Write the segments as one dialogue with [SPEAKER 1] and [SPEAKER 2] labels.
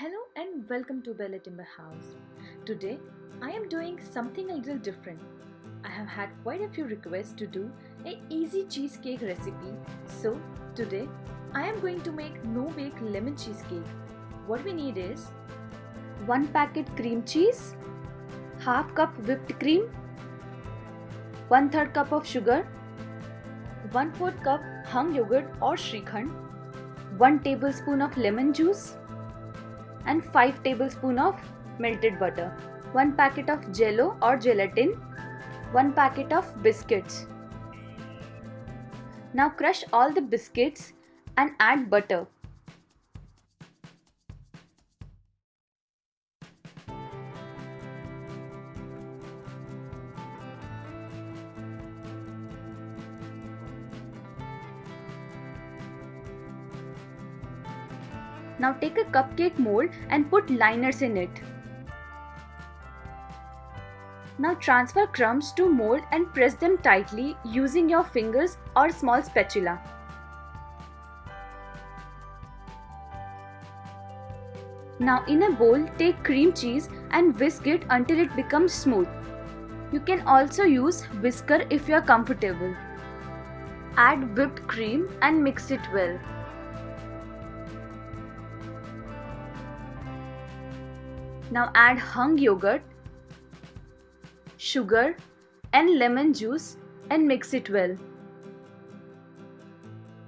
[SPEAKER 1] Hello and welcome to Bellytimberhouse. Today I am doing something a little different. I have had quite a few requests to do an easy cheesecake recipe. So today I am going to make no-bake lemon cheesecake. What we need is 1 packet cream cheese, half cup whipped cream, 1/3 cup of sugar, 1/4 cup hung yogurt or Shrikhand, 1 tablespoon of lemon juice, and 5 tablespoons of melted butter, 1 packet of jello or gelatin, 1 packet of biscuits. Now crush all the biscuits and add butter. Now take a cupcake mold and put liners in it. Now transfer crumbs to mold and press them tightly using your fingers or small spatula. Now in a bowl, take cream cheese and whisk it until it becomes smooth. You can also use whisker if you are comfortable. Add whipped cream and mix it well. Now add hung yogurt, sugar and lemon juice and mix it well.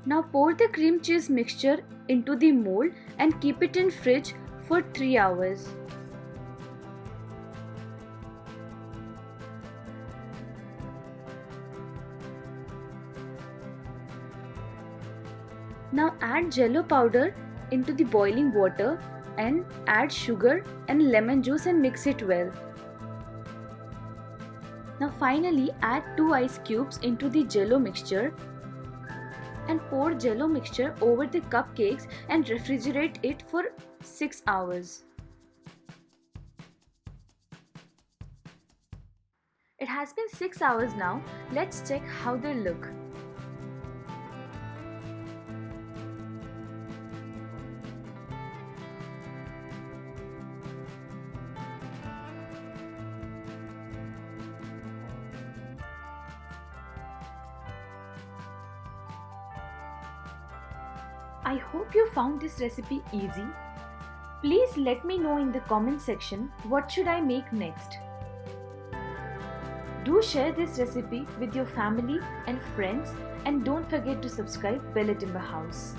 [SPEAKER 1] Now pour the cream cheese mixture into the mold and keep it in fridge for 3 hours. Now add Jello powder into the boiling water and add sugar and lemon juice and mix it well. Now finally add 2 ice cubes into the Jello mixture and pour Jello mixture over the cupcakes and refrigerate it for 6 hours. It has been 6 hours now. Let's check how they look. I hope you found this recipe easy. Please let me know in the comment section what should I make next. Do share this recipe with your family and friends and don't forget to subscribe Bellytimberhouse.